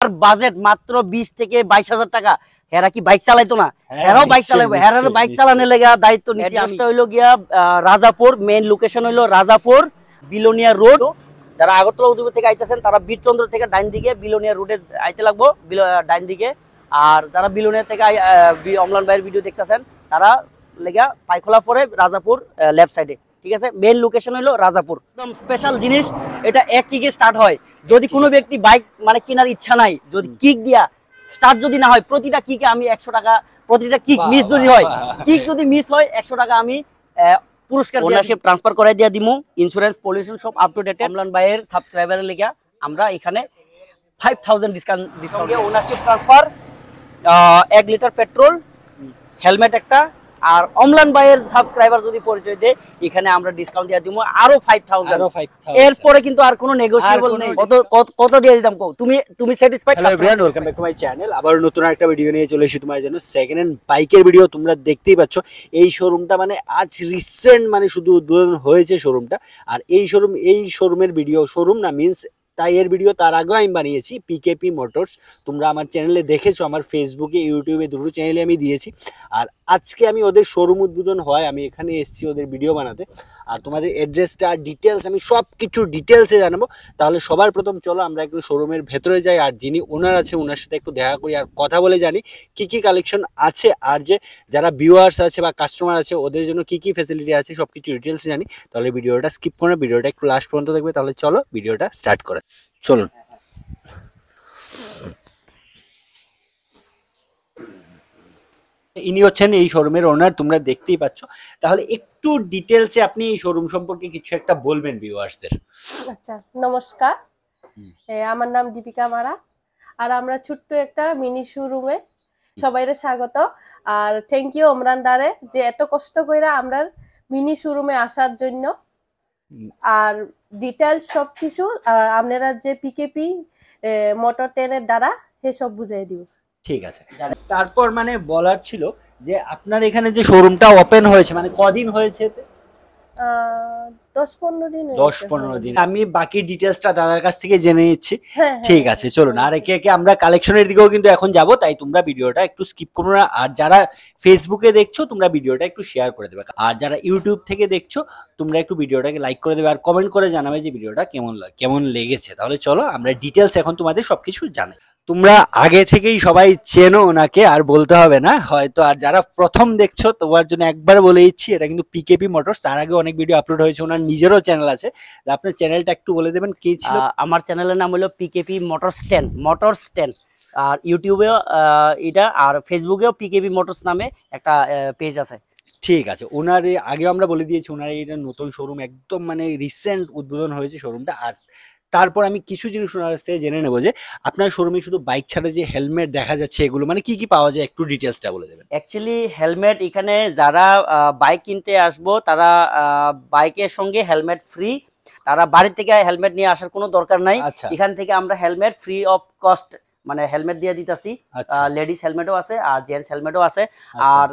Budget মাত্র 20 থেকে 22,000 টাকা। হেরা কি বাইক চালাইতো না? হেরাও বাইক চালাইবো। হেরার বাইক চালানোর লাগা দায়িত্ব নিছি আমি। এটা হইলো গিয়া রাজাপুর, মেইন লোকেশন হইলো রাজাপুর বিলোনিয়া রোড। যারা আগরতলা উদয়পুর থেকে আইতেছেন তারা বীরচন্দ্র থেকে ডাইন দিকে বিলোনিয়া রোডে আইতে লাগবো, ডাইন দিকে। আর যারা বিলোনিয়া থেকে অমলান ভাইয়ের ভিডিও দেখতেছেন তারা লেগা পাইখোলা পরে রাজাপুর লেফট সাইডে, ঠিক আছে? মেইন লোকেশন হলো রাজাপুর। একদম স্পেশাল জিনিস, এটা এক কিকে স্টার্ট হয়। যদি কোনো ব্যক্তি বাইক মানে কেনার ইচ্ছা নাই, যদি কিক দিয়া স্টার্ট যদি না হয়, প্রতিটা কিকে আমি 100 টাকা, প্রতিটা কিক মিস যদি হয়, কিক যদি মিস হয় 100 টাকা আমি পুরস্কার ওনারশিপ ট্রান্সফার করাই দিয়া দিমু। ইন্স্যুরেন্স পলিউশন সব আপ টু ডেট। অমলান ভাইয়ের সাবস্ক্রাইবারের লেগা আমরা এখানে 5000 discount ownership transfer, 1 litre petrol, helmet একটা। আর অমলান ভাইয়ের সাবস্ক্রাইবার যদি পরিচয় দেয় এখানে আমরা ডিসকাউন্ট দিয়ে দিব আরো 5000। এরপরে কিন্তু আর কোনো নেগোশিয়েবল নেই। কত দিয়ে দিতাম কও? তুমি satisfied? Hello everyone, welcome back to my channel. আবার নতুন একটা ভিডিও নিয়ে চলে এসেছি তোমার জন্য। সেকেন্ড হ্যান্ড বাইকের ভিডিও। তোমরা দেখতেই পাচ্ছ এই শোরুমটা মানে আজ রিসেন্ট মানে শুধু উদ্বোধন হয়েছে শোরুমটা। আর এই শোরুমের ভিডিও, শোরুম না মিন্স তাই এর ভিডিও তার আগেও আমি বানিয়েছি, পিকেপি মোটরস। তোমরা আমার চ্যানেলে দেখেছো, আমার ফেসবুকে ইউটিউবে দুটো চ্যানেলে আমি দিয়েছি। আর আজকে আমি ওদের শোরুম উদ্বোধন হয়, আমি এখানে এসেছি ওদের ভিডিও বানাতে। আর তোমাদের অ্যাড্রেসটা ডিটেলস আমি সব কিছু ডিটেলসে জানাবো। তাহলে সবার প্রথম চলো আমরা একটু শোরুমের ভেতরে যাই, আর যিনি ওনার আছে ওনার সাথে একটু দেখা করি আর কথা বলে জানি কি কি কালেকশন আছে, আর যে যারা ভিউয়ার্স আছে বা কাস্টমার আছে ওদের জন্য কি কি ফ্যাসিলিটি আছে সব কিছু ডিটেলসে জানি। তাহলে ভিডিওটা স্কিপ করে ভিডিওটা একটু লাস্ট পর্যন্ত দেখবে। তাহলে চলো ভিডিওটা স্টার্ট করে চলুন। ইনি হচ্ছেন এই শোরুমের ওনার, তোমরা দেখতেই পাচ্ছ। তাহলে একটু ডিটেলসে আপনি এই শোরুম সম্পর্কে কিছু একটা বলবেন ভিউয়ার্সদের। আচ্ছা, নমস্কার। আমার নাম দীপিকা মারা। আর আমরা ছোট্ট একটা মিনি শোরুমে সবাইরে স্বাগত। আর থ্যাংক ইউ ওমরান দারে যে এত কষ্ট কইরা আমরা মিনি শোরুমে আসার জন্য। আর ডিটেলস সবকিছু আপনারা যে পিকেপি মোটর 10 এর দ্বারা সব বুঝাই দিব। ঠিক আছে। তারপর মানে বলার ছিল যে আপনার এখানে যে শোরুমটা ওপেন হয়েছে মানে কদিন হয়েছে? 10-15 দিন। আমি বাকি ডিটেলসটা দাদার কাছ থেকে জেনে নিচ্ছি। ঠিক আছে, চলুন। আর একে একে আমরা কালেকশনের দিকেও কিন্তু এখন যাব, তাই তোমরা ভিডিওটা একটু স্কিপ করো না। আর যারা ফেসবুকে দেখছো তোমরা ভিডিওটা একটু শেয়ার করে দেবে, আর যারা ইউটিউব থেকে দেখছো তোমরা একটু ভিডিওটাকে লাইক করে দেবে আর কমেন্ট করে জানাবে যে ভিডিওটা কেমন লেগেছে। তাহলে চলো আমরা ডিটেলস এখন তোমাদের সবকিছু জানাই। তোমরা আগে থেকেই সবাই চেনো ওনাকে, আর বলতে হবে না হয়তো। আর যারা প্রথম দেখছো তোমার জন্য একবার বলে দিচ্ছি, এটা কিন্তু পিকেপি মোটরস। তার আগে অনেক ভিডিও আপলোড হয়েছে, ওনার নিজেরও চ্যানেল আছে। আপনার চ্যানেলটা একটু বলে দেবেন কি ছিল? আমার চ্যানেলের নাম হলো পিকেপি মোটরস 10। আর ইউটিউবেও এটা, আর ফেসবুকেও পিকেপি মোটরস নামে একটা পেজ আছে। ঠিক আছে। ওনার আগে আমরা বলে দিয়েছি ওনার এটা নতুন শোরুম, একদম মানে রিসেন্ট উদ্বোধন হয়েছে শোরুমটা। আর তারপর আমি কিছু জিনিস ওনার কাছ থেকে জেনে নেবো যে আপনার শোরুমে শুধু বাইক ছাড়া যে হেলমেট দেখা যাচ্ছে এগুলো মানে কি কি পাওয়া যায়, একটু ডিটেলসটা বলে দেবেন। অ্যাকচুয়ালি হেলমেট এখানে যারা বাইক কিনতে আসবো তারা বাইকের সঙ্গে হেলমেট ফ্রি। তারা বাড়ি থেকে হেলমেট নিয়ে আসার কোনো দরকার নাই। এখান থেকে আমরা হেলমেট ফ্রি অফ কস্ট মানে হেলমেট দিয়ে দিতেছি। লেডিস হেলমেটও আছে আর জেন্টস হেলমেটও আছে। আর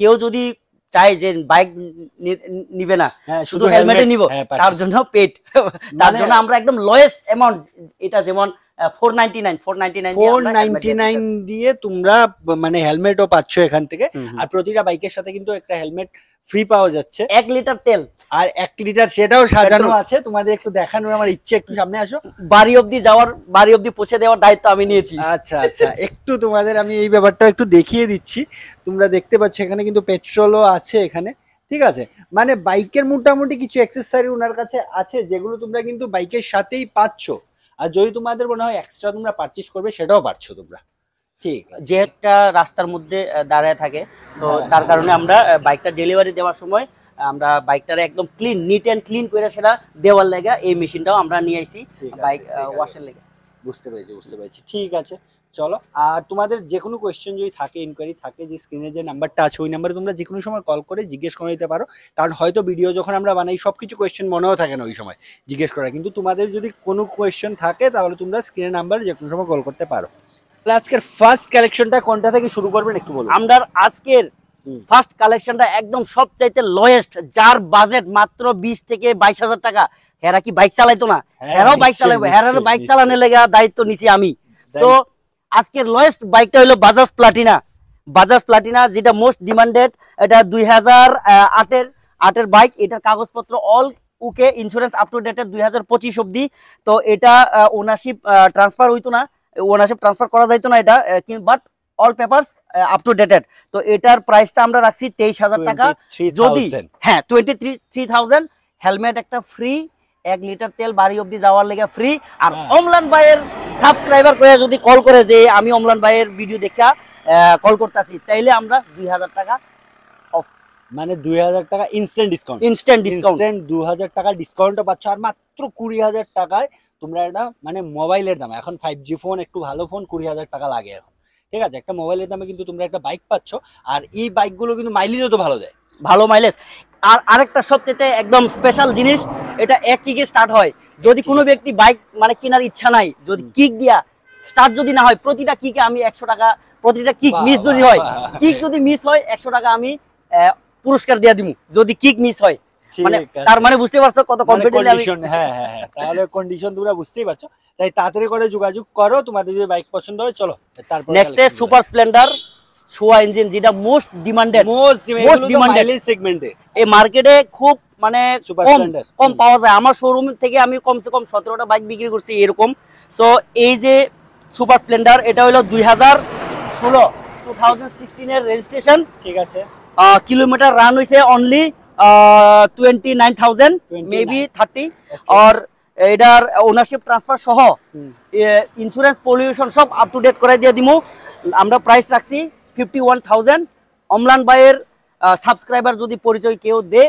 কেউ যদি চাই যে বাইক নিবে না, শুধু হেলমেটে নিব, তার জন্য পেড। তার জন্য আমরা একদম লোয়েস্ট অ্যামাউন্ট, এটা যেমন 499 দিয়ে তোমরা মানে হেলমেটও পাচ্ছ এখান থেকে। আর প্রতিটা বাইকের সাথে কিন্তু একটা হেলমেট ফ্রি পাওয়া যাচ্ছে। 1 লিটার তেল আর 1 লিটার সেটাও সাজানো আছে। তোমাদের একটু দেখানোর আমার ইচ্ছে, একটু সামনে আসো। বাড়ি অবধি পৌঁছে দেওয়ার দায়িত্ব আমি নিয়েছি। আচ্ছা আচ্ছা, একটু তোমাদের আমি এই ব্যাপারটা একটু দেখিয়ে দিচ্ছি। তোমরা দেখতে পাচ্ছ এখানে কিন্তু পেট্রোলও আছে এখানে। ঠিক আছে, মানে বাইকের মোটামুটি কিছু অ্যাক্সেসরি ওনার কাছে আছে যেগুলো তোমরা কিন্তু বাইকের সাথেই পাচ্ছ। আর যদি তোমাদের মনে হয় এক্সট্রা তোমরা পারচেজ করবে সেটাও পাচ্ছ তোমরা। ঠিক আছে, যে একটা রাস্তার মধ্যে দাঁড়ায় থাকে, তো তার কারণে আমরা বাইকটা ডেলিভারি দেওয়ার সময় আমরা বাইকটারে একদম ক্লিন, নিট অ্যান্ড ক্লিন করে সেটা দেওয়ার লেগে এই মেশিনটাও আমরা নিয়ে আইছি বাইক ওয়াশের লেগে। বুঝতে পেরেছি। ঠিক আছে, চলো। আর তোমাদের যে কোনো কোয়েশ্চেন যদি থাকে, ইনকোয়ারি থাকে, যে স্ক্রিনে যে নাম্বারটা আছে ওই নাম্বারে তোমরা যে কোনো সময় কল করে জিজ্ঞেস করে নিতে পারো। কারণ হয়তো ভিডিও যখন আমরা বানাই সব কিছু কোয়েশ্চেন মনেও থাকে না ওই সময় জিজ্ঞেস করা, কিন্তু তোমাদের যদি কোনো কোয়েশ্চেন থাকে তাহলে তোমরা স্ক্রিনে নাম্বারে যে কোনো সময় কল করতে পারো। আজকের ফার্স্ট কালেকশনটা কোনটা থেকে শুরু করবেন একটু বলুন। আমরা আজকের ফার্স্ট কালেকশনটা একদম সবচাইতে লোয়েস্ট, যার বাজেট মাত্র 20 থেকে 22,000 টাকা। হেরা কি বাইক চালাইতো না? হেরাও বাইক চালাইবো। হেরার বাইক চালানোর লাগা দায়িত্ব নিছি আমি। সো আজকের লোয়েস্ট বাইকটা হলো বাজাজ প্লাটিনা যেটা মোস্ট ডিমান্ডেড। এটা 2008 এর বাইক। এটার কাগজপত্র all okay, insurance up to dated 2025 অবধি। তো এটা ওনারশিপ ট্রান্সফার হইতো না, ওনারশিপ ট্রান্সফার করা যাইতো না এটা, but all papers up to dated. তো এটার প্রাইসটা আমরা রাখছি 23,000 টাকা। যদি 23,000, হেলমেট একটা ফ্রি, 1 লিটার তেল বাড়ি অবধি যাওয়ার লেগে ফ্রি। আর অমলান ভাইয়ের সাবস্ক্রাইবার করে যদি কল করে যে আমি অমলান ভাইয়ের ভিডিও দেখা কল করতেছি, তাইলে আমরা 2,000 টাকা অফ, মানে 2,000 টাকা ইনস্ট্যান্ট ডিসকাউন্ট, 2,000 টাকা ডিসকাউন্টও পাচ্ছ। আর মাত্র 20,000 টাকায় তোমরা এটা মানে মোবাইলের দাম, এখন 5G ফোন, একটু ভালো ফোন 20,000 টাকা লাগে এখন, ঠিক আছে? একটা মোবাইলের দামে কিন্তু তোমরা একটা বাইক পাচ্ছ। আর এই বাইকগুলো কিন্তু মাইলেজও তো ভালো দেয়, ভালো মাইলেজ। আর আরেকটা সবচেয়ে একদম স্পেশাল জিনিস, এটা 1 কিকে স্টার্ট হয়। যদি কোনো ব্যক্তি বাইক মানে কেনার ইচ্ছা নাই, যদি কিক দিয়া স্টার্ট যদি না হয়, প্রতিটা কিকে আমি 100 টাকা, প্রতিটা কিক মিস যদি হয়, কিক যদি মিস হয় 100 টাকা আমি পুরস্কার দিয়ে দিব যদি কিক মিস হয়। মানে তার মানে বুঝতে পারছো কত কনফিডেন্ট আমি। হ্যাঁ, তাহলে কন্ডিশন তোমরা বুঝতেই পারছো। তাই তাড়াতাড়ি করে যোগাযোগ করো, তোমাদের যদি বাইক পছন্দ হয়। চলো তারপর নেক্সট এ সুপার স্প্লেন্ডার শোয়া ইঞ্জিন, যেটা মোস্ট ডিমান্ডেড সেগমেন্টে এই মার্কেটে খুব মানে কম পাওয়া যায়। আমার শোরুম থেকে আমি কমসে কম 17টা বাইক বিক্রি করছি এরকম। সো এই যে সুপার স্প্লেন্ডার, এটা হলো 2016 এর রেজিস্ট্রেশন, ঠিক আছে? কিলোমিটার রান হয়েছে অনলি 29,000, মেবি 30। আর এটার ওনারশিপ ট্রান্সফার সহ ইন্স্যুরেন্স পলিউশন সব আপ টু ডেট করে দিয়ে দিমু। আমরা প্রাইস রাখছি 51,000। অমলান ভাইয়ের সাবস্ক্রাইবার যদি পরিচয় কেউ দে,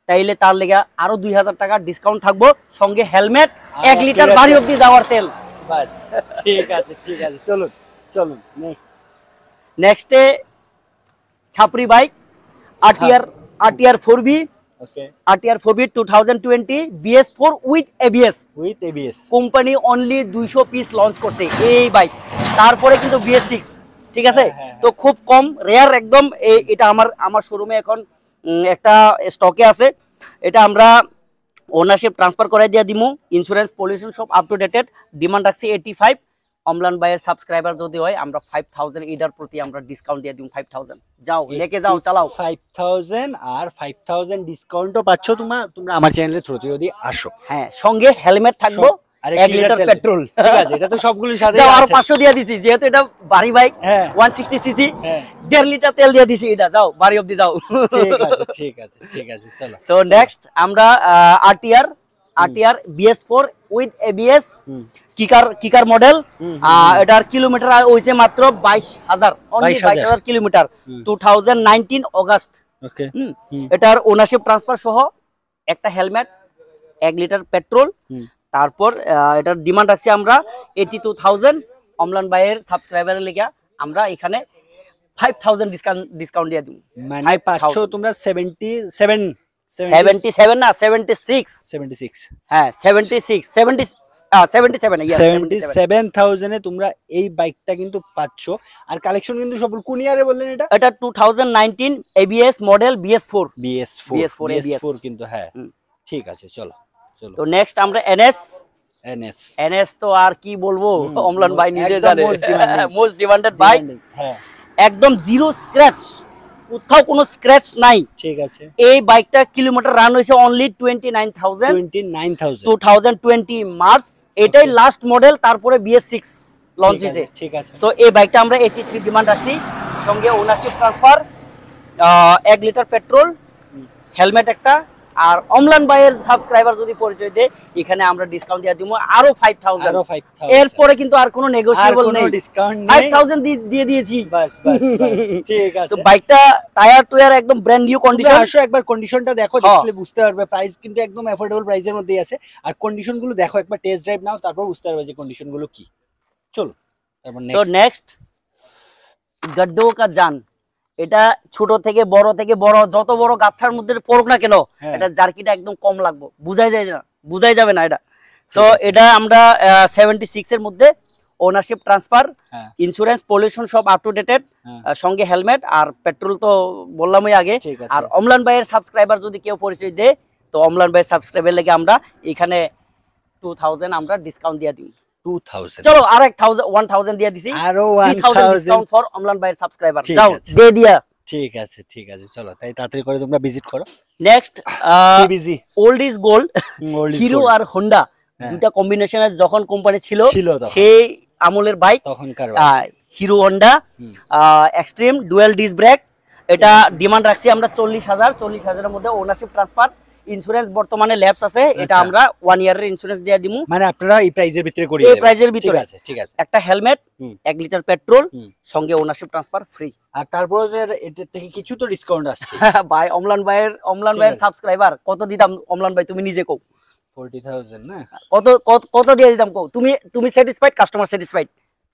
তাইলে তার লেগে আরো 2,000 টাকা ডিসকাউন্ট থাকবো, সঙ্গে হেলমেট, 1 লিটার বাড়ি অব্দি যাওয়ার তেল। বাস, ঠিক আছে। চলুন নেক্সটে ছাপরি bike, RTR 4B, RTR 4B 2020 BS4 with ABS। Company only 200 piece launch করছে এই বাইক, তারপরে কিন্তু BS6, ঠিক আছে? তো খুব কম, রেয়ার একদম। এটা আমার শোরুমে এখন একটা স্টকে আছে। এটা আমরা ওনারশিপ ট্রান্সফার করে দিয়ে দিমু, ইন্স্যুরেন্স পলিউশন সব আপ টু ডেটেড। ডিমান্ড রাখছি 85। অমলান ভাইয়ের সাবস্ক্রাইবার যদি হয়, আমরা 5,000 এটার প্রতি আমরা ডিসকাউন্ট দিয়ে দিই। 5,000 যাও লেকে যাও, চালাও। 5,000 আর 5,000 ডিসকাউন্টও পাচ্ছ তোমরা আমার চ্যানেলের থ্রুতে যদি আসো। হ্যাঁ, সঙ্গে হেলমেট থাকবো, 1 লিটার পেট্রোল, ঠিক আছে? এটা তো সবগুলোর সাথে যাও। আর 500 দিয়ে দিছি, যেহেতু এটা বাড়ি বাইক, 160 সিসি, 1.5 লিটার তেল দিয়ে দিছি। এটা যাও বাড়ি অবধি যাও। ঠিক আছে চলো। সো নেক্সট আমরা RTR BS4 with ABS কিকার model. এটার কিলোমিটার হইছে মাত্র 22,000, অনলি 22,000 কিলোমিটার, 2019 অগাস্ট। এটার ওনারশিপ ট্রান্সফার সহ একটা হেলমেট, 1 লিটার পেট্রোল। তারপর এটার ডিমান্ড রাখছি আমরা 82,000। অমলান ভাইয়ের সাবস্ক্রাইবারের লেগে আমরা এখানে 5,000 ডিসকাউন্ট দিয়ে দিব। মানে পাচ্ছ তোমরা 77 না 76। হ্যাঁ 77,000 এ তোমরা এই বাইকটা কিন্তু পাচ্ছ। আর কালেকশন কিন্তু সব কোন ইয়ারে বললেন? এটা 2019 ABS মডেল BS4 কিন্তু। হ্যাঁ, ঠিক আছে, চলো। তো নেক্সট আমরা NS তো আর কি বলবো, অমলান ভাই নিজে জানে, মোস্ট ডিমান্ডেড বাইক। একদম জিরো স্ক্র্যাচ, কোথাও কোনো স্ক্র্যাচ নাই, ঠিক আছে? এই বাইকটা কিলোমিটার রান হয়েছে অনলি 29,000, 2020 মার্চ। এটাই লাস্ট মডেল, তারপরে BS6 লঞ্চ হয়েছে, ঠিক আছে? সো এই বাইকটা আমরা 83 ডিমান্ড রাখছি, সঙ্গে ownership transfer, 1 litre petrol, helmet একটা। আর অমলান ভাইয়ের সাবস্ক্রাইবার যদি পরিচয় দেয়, এখানে আমরা ডিসকাউন্ট দিয়ে দিব আরো 5,000। এরপরে কিন্তু আর কোনো নেগোশিয়েবল নেই, 5,000 দিয়ে দিয়েছি। ঠিক আছে। তো বাইকটা টায়ার টুয়ার একদম ব্র্যান্ড নিউ কন্ডিশন। আসো একবার কন্ডিশনটা দেখো, দেখলে বুঝতে পারবে। প্রাইস কিন্তু একদম অ্যাফোর্ডেবল প্রাইসের মধ্যেই আছে। আর কন্ডিশন গুলো দেখো, একবার টেস্ট ড্রাইভ নাও, তারপর বুঝতে পারবে যে কন্ডিশন গুলো কি। চলো তারপর নেক্সট গड्डो का जान। এটা ছোট থেকে বড় যত বড় গাথার মধ্যে পড়ুক না কেন, এটা জার্কিটা একদম কম লাগবে, বুঝাই যাবে না এটা। সো এটা আমরা 76 এর মধ্যে ওনারশিপ ট্রান্সফার, ইন্স্যুরেন্স পলিউশন সব আপ টু ডেটেড, সঙ্গে হেলমেট আর পেট্রোল তো বললামই আগে। আর অমলান ভাইয়ের সাবস্ক্রাইবার যদি কেউ পরিচয় দেয়, তো অমলান ভাইয়ের সাবস্ক্রাইবার লেগে আমরা এখানে 2,000 আমরা ডিসকাউন্ট দিয়ে দিই। 2000 চলো আর 1000 দিয়ে দিছি, আরো 3000 1000 ডিসকাউন্ট ফর অমলান ভাইয়ের সাবস্ক্রাইবার। ঠিক যাও আছে। দে দিয়া। ঠিক আছে ঠিক আছে, চলো তাই তাড়াতাড়ি করে তোমরা ভিজিট করো next CBZ old is gold, Hero আর হোন্ডা হ্যাঁ। দুইটা কম্বিনেশনের যখন কোম্পানি ছিল তখন সেই আমলের বাইক, তখনকার Hero Honda extreme dual disc brake. এটা ডিমান্ড রাখছি আমরা 40,000 মধ্যে, ওনারশিপ ট্রান্সফার, ইন্স্যুরেন্স বর্তমানে ল্যাপস আছে, এটা আচ্ছা। আমরা 1 ইয়ারের ইন্স্যুরেন্স দিয়ে দিমু। মানে আপনারা এই প্রাইজের ভিতরে করিয়ে এই দেবেন। প্রাইজের ঠিক ভিতরে আছে ঠিক আছে। একটা হেলমেট, হুম। 1 লিটার পেট্রোল, হুম। সঙ্গে ওনারশিপ ট্রান্সফার ফ্রি। আর তারপরে এটার থেকে কিছু তো ডিসকাউন্ট আসছে। ভাই অমলান ভাইয়ের ঠিক আছে। সাবস্ক্রাইবার কত দিতাম অমলান ভাই, তুমি নিজে কও 40,000 না? কত কত দিয়ে দিতাম কও? তুমি স্যাটিসফাইড, কাস্টমার স্যাটিসফাইড,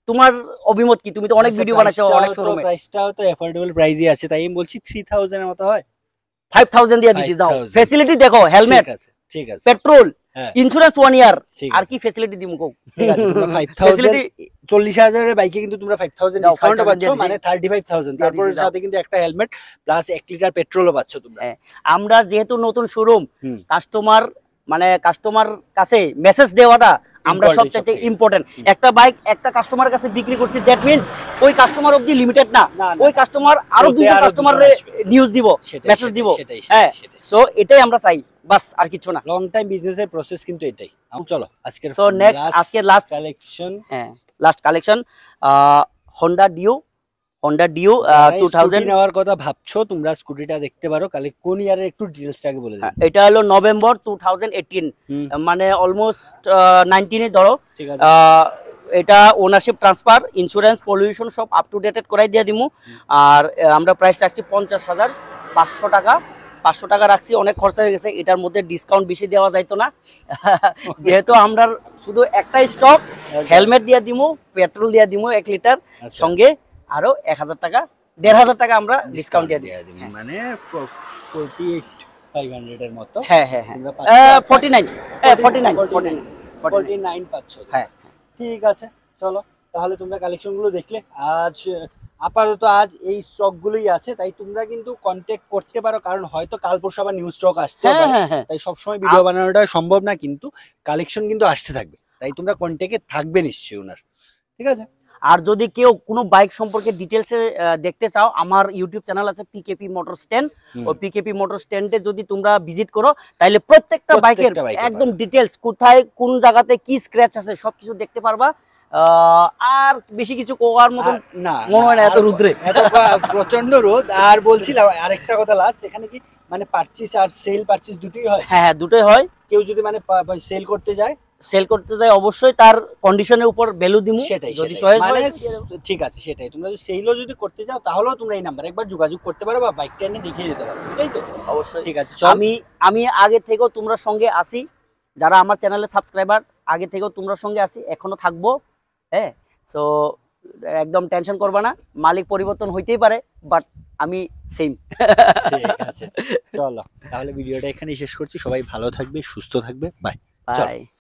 তোমার অভিমত কি? তুমি তো অনেক আচ্ছা, ভিডিও বানাইছো অনেক শোরুমে। প্রাইসটাও তো অ্যাফোর্ডেবল প্রাইসই আছে, তাই আমি বলছি 3000 এর মতো হয়। 5000 দিয়ে দিছি, যাও 5,000 ফ্যাসিলিটি দেখো, হেলমেট, ঠিক আছে ঠিক আছে পেট্রোল, হ্যাঁ ইন্স্যুরেন্স 1 ইয়ার, ঠিক আর আছে। কি ফ্যাসিলিটি দিমু কও? ঠিক আছে, তোমরা 5000 ফ্যাসিলিটি 40,000 এর বাইকে কিন্তু তোমরা 5000 দাও, ডিসকাউন্ট 5,000 পাচ্ছ, দিয়ে দিছি। মানে 35,000। দিয়ে তারপরে দিছি, দাও। সাথে কিন্তু একটা হেলমেট প্লাস 1 লিটার পেট্রোলও পাচ্ছ তোমরা। হ্যাঁ, আমরা যেহেতু নতুন শোরুম, হুম। কাস্টমার কাছে মেসেজ দেওয়াটা আমরা Important, সবচেয়ে সবথেকে। ইম্পর্টেন্ট। একটা বাইক একটা কাস্টমার কাছে বিক্রি করছি, দ্যাট মিন্স ওই কাস্টমার অবধি লিমিটেড না, না, ওই কাস্টমার আরো ওতে 200 আরো কাস্টমার দুজন আসবে। নিউজ দিব, সেটাই, মেসেজ সেটাই, দিব। সেটাই, হ্যাঁ, সেটাই। সো এটাই আমরা চাই, বাস আর কিছু না। লং টাইম বিজনেসের প্রসেস কিন্তু এটাই। চলো আজকের So, next, আজকের last কালেকশন। হ্যাঁ, লাস্ট কালেকশন হোন্ডা ডিউ 2000। নেওয়ার কথা ভাবছো তোমরা, স্কুটিটা দেখতে পারো। কালে কোন ইয়ারের একটু ডিটেইলসটাকে বলে দিই। এটা হলো নভেম্বর 2018, হুম। মানে অলমোস্ট 19 ধরো। ঠিক আছে। এটা ওনারশিপ ট্রান্সফার, ইন্স্যুরেন্স, পলিউশন সব আপ টু ডেটেড করাই দিয়ে দিমু। আর আমরা প্রাইস রাখছি 50,500 টাকা। 500 টাকা রাখছি, অনেক খরচা হয়ে গেছে, এটার মধ্যে ডিসকাউন্ট বেশি দেওয়া যাইতো না। যেহেতু আমরা শুধু একটাই স্টক, হেলমেট দিয়ে দিমু, পেট্রোল দিয়ে দিমু 1 লিটার, আচ্ছা। সঙ্গে আরো 1000 টাকা, 1500 টাকা আমরা ডিসকাউন্ট দিয়ে দিই। মানে 48,500 এর মতো। হ্যাঁ হ্যাঁ হ্যাঁ, তোমরা 49, 49 পাচ্ছ। হ্যাঁ। ঠিক আছে, চলো তাহলে তোমরা কালেকশন গুলো দেখলে। আপাতত আজ এই স্টক গুলোই আছে, তাই তোমরা কিন্তু কন্ট্যাক্ট করতে পারো, কারণ হয়তো কাল পরশু আবার নিউ স্টক আসতে হ্যাঁ পারে। হ্যাঁ হ্যাঁ, তাই সবসময় ভিডিও বানানোটা সম্ভব না, কিন্তু কালেকশন কিন্তু আসতে থাকবে, তাই তোমরা কন্ট্যাক্টে থাকবে নিশ্চয়ই ওনার। ঠিক আছে। আর যদি কেউ কোনো বাইক সম্পর্কে ডিটেলসে দেখতে চাও, আমার ইউটিউব চ্যানেল আছে পিকেপি মোটর স্ট্যান্ড। ওই পিকেপি মোটর স্ট্যান্ডে যদি তোমরা ভিজিট করো, তাহলে প্রত্যেকটা বাইকের একদম ডিটেলস, কোথায় কোন জায়গাতে কি স্ক্র্যাচ আছে সবকিছু দেখতে পারবা। আর বেশি কিছু কোয়ার মতন না মনে হয় না এত রুদ্রে। এত প্রচন্ড রোদ। আর বলছিলাম আরেকটা কথা লাস্ট, এখানে কি মানে পারচেজ আর সেল পারচেজ দুটোই হয়? হ্যাঁ হ্যাঁ, দুটোই হয়। কেউ যদি মানে সেল করতে যায়, সেল করতে যায় অবশ্যই তার কন্ডিশনের উপর ভ্যালু দিমু, সেটাই যদি সেটাই। চয়েস মানে হয়। ঠিক আছে, সেটাই। তোমরা যদি সেলও যদি করতে চাও, তাহলেও তোমরা এই নাম্বারে একবার যোগাযোগ করতে পারো বা বাইকটা এনে দেখিয়ে যেতে পারো, তাই তো? অবশ্যই। ঠিক আছে, আমি আগে থেকেও তোমরা সঙ্গে আসি, যারা আমার চ্যানেলের সাবস্ক্রাইবার, আগে থেকেও তোমরা সঙ্গে আসি, এখনো থাকবো। হ্যাঁ, সো একদম টেনশন করবা না, মালিক পরিবর্তন হইতেই পারে, বাট আমি সেম। ঠিক আছে, চলো তাহলে ভিডিওটা এখানেই শেষ করছি। সবাই ভালো থাকবে, সুস্থ থাকবে, বাই। বাই।